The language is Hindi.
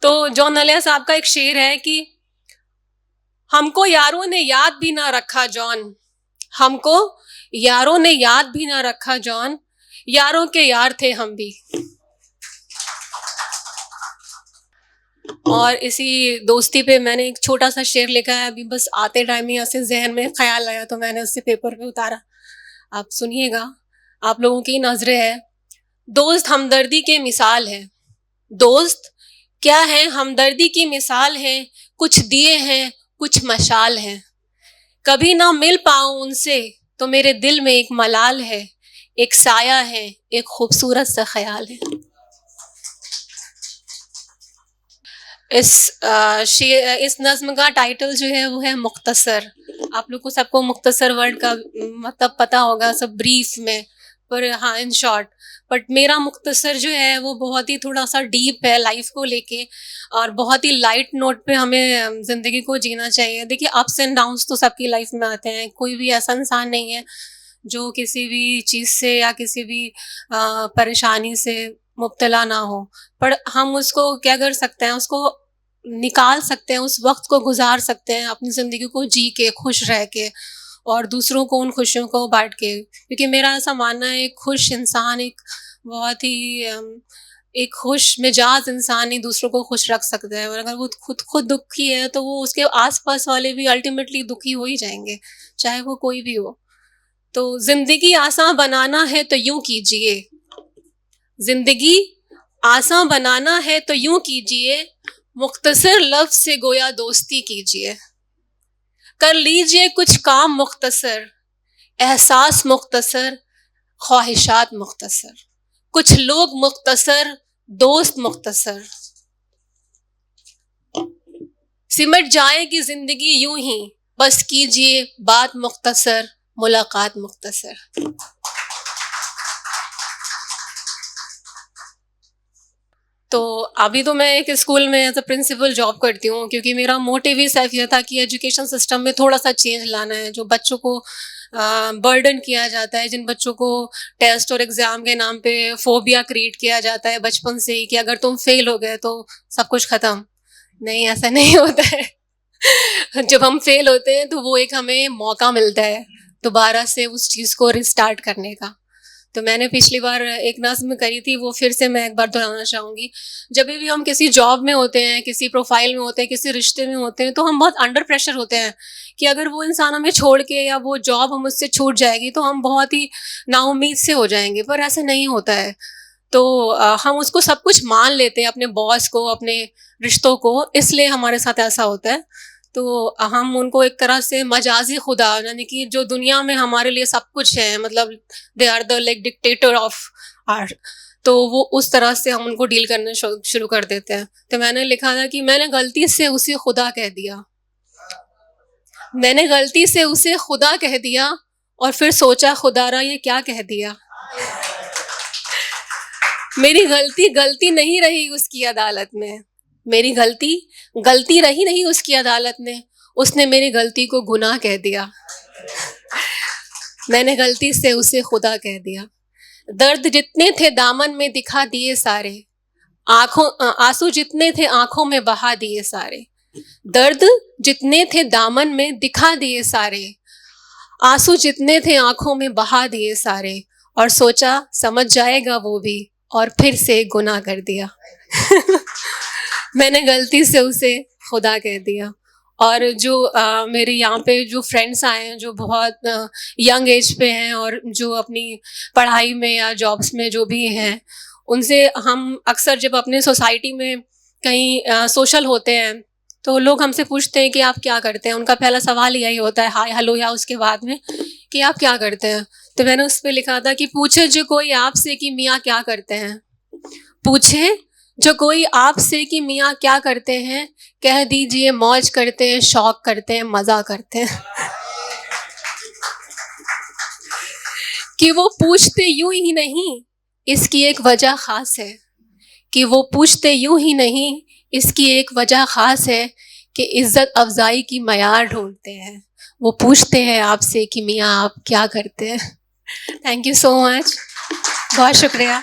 तो जॉन नलिया साहब का एक शेर है कि हमको यारों ने याद भी ना रखा जॉन, हमको यारों ने याद भी ना रखा जॉन, यारों के यार थे हम भी। और इसी दोस्ती पे मैंने एक छोटा सा शेर लिखा है, अभी बस आते टाइम ही ऐसे जहन में ख्याल आया तो मैंने उससे पेपर पे उतारा। आप सुनिएगा, आप लोगों की नजरें है। दोस्त हमदर्दी के मिसाल है, दोस्त क्या है हमदर्दी की मिसाल है, कुछ दिए हैं कुछ मशाल है, कभी ना मिल पाऊं उनसे तो मेरे दिल में एक मलाल है, एक साया है एक खूबसूरत सा ख्याल है। इस नज्म का टाइटल जो है वो है मुख्तसर। आप लोग को सबको मुख्तसर वर्ड का मतलब पता होगा, सब ब्रीफ में, पर हाँ इन शॉर्ट। बट मेरा मुख्तसर जो है वो बहुत ही थोड़ा सा डीप है लाइफ को लेके, और बहुत ही लाइट नोट पे हमें ज़िंदगी को जीना चाहिए। देखिए अप्स एंड डाउन्स तो सबकी लाइफ में आते हैं, कोई भी ऐसा इंसान नहीं है जो किसी भी चीज़ से या किसी भी परेशानी से मुब्तला ना हो। पर हम उसको क्या कर सकते हैं, उसको निकाल सकते हैं, उस वक्त को गुजार सकते हैं अपनी ज़िंदगी को जी के, खुश रह के, और दूसरों को उन खुशियों को बांट के। क्योंकि मेरा ऐसा मानना है एक खुश इंसान, एक बहुत ही एक खुश मिजाज इंसान ही दूसरों को खुश रख सकता है। और अगर वो खुद दुखी है तो वो उसके आसपास वाले भी अल्टीमेटली दुखी हो ही जाएंगे, चाहे वो कोई भी हो। तो जिंदगी आसान बनाना है तो यूं कीजिए, जिंदगी आसान बनाना है तो यूं कीजिए, मुख्तसर लफ्ज से गोया दोस्ती कीजिए, कर लीजिए कुछ काम मुख्तसर, एहसास मुख्तसर, ख्वाहिशात मुख्तसर, कुछ लोग मुख्तसर, दोस्त मुख्तसर, सिमट जाएगी जिंदगी यूं ही, बस कीजिए बात मुख्तसर, मुलाकात मुख्तसर। तो अभी तो मैं एक स्कूल में एज अ प्रिंसिपल जॉब करती हूँ, क्योंकि मेरा मोटिव ही सिर्फ यह था कि एजुकेशन सिस्टम में थोड़ा सा चेंज लाना है। जो बच्चों को बर्डन किया जाता है, जिन बच्चों को टेस्ट और एग्ज़ाम के नाम पे फोबिया क्रिएट किया जाता है बचपन से ही कि अगर तुम फेल हो गए तो सब कुछ ख़त्म। नहीं, ऐसा नहीं होता है। जब हम फेल होते हैं तो वो एक हमें मौका मिलता है दोबारा से उस चीज़ को रिस्टार्ट करने का। तो मैंने पिछली बार एक नज़्म करी थी, वो फिर से मैं एक बार दोहराना चाहूँगी। जब भी हम किसी जॉब में होते हैं, किसी प्रोफाइल में होते हैं, किसी रिश्ते में होते हैं, तो हम बहुत अंडर प्रेशर होते हैं कि अगर वो इंसान हमें छोड़ के या वो जॉब हम उससे छूट जाएगी तो हम बहुत ही नाउम्मीद से हो जाएंगे। पर ऐसा नहीं होता है। तो हम उसको सब कुछ मान लेते हैं, अपने बॉस को, अपने रिश्तों को, इसलिए हमारे साथ ऐसा होता है। तो हम उनको एक तरह से मजाजी खुदा, यानी कि जो दुनिया में हमारे लिए सब कुछ है, मतलब they are the like dictator of our, तो वो उस तरह से हम उनको डील करना शुरू कर देते हैं। तो मैंने लिखा था कि मैंने गलती से उसे खुदा कह दिया, मैंने गलती से उसे खुदा कह दिया, और फिर सोचा खुदारा ये क्या कह दिया। मेरी गलती गलती नहीं रही उसकी अदालत में, मेरी गलती गलती रही नहीं उसकी अदालत में, उसने मेरी गलती को गुनाह कह दिया। मैंने गलती से उसे खुदा कह दिया। दर्द जितने थे दामन में दिखा दिए सारे, आंसू जितने थे आंखों में बहा दिए सारे, दर्द जितने थे दामन में दिखा दिए सारे, आंसू जितने थे आंखों में बहा दिए सारे, और सोचा समझ जाएगा वो भी, और फिर से गुनाह कर दिया। मैंने गलती से उसे खुदा कह दिया। और जो मेरे यहाँ पे जो फ्रेंड्स आए हैं जो बहुत यंग एज पे हैं और जो अपनी पढ़ाई में या जॉब्स में जो भी हैं, उनसे हम अक्सर जब अपने सोसाइटी में कहीं सोशल होते हैं तो लोग हमसे पूछते हैं कि आप क्या करते हैं। उनका पहला सवाल यही होता है, हाय हेलो, या उसके बाद में कि आप क्या करते हैं। तो मैंने उस पर लिखा था कि पूछे जो कोई आपसे कि मियाँ क्या करते हैं, पूछे जो कोई आपसे कि मियाँ क्या करते हैं, कह दीजिए मौज करते हैं, शौक करते हैं, मज़ा करते हैं। कि वो पूछते यूं ही नहीं, इसकी एक वजह ख़ास है, कि वो पूछते यूं ही नहीं, इसकी एक वजह ख़ास है, कि इज़्ज़त अफजाई की मयार ढूंढते हैं। वो पूछते हैं आपसे कि मियाँ आप क्या करते हैं। थैंक यू सो मच, बहुत शुक्रिया।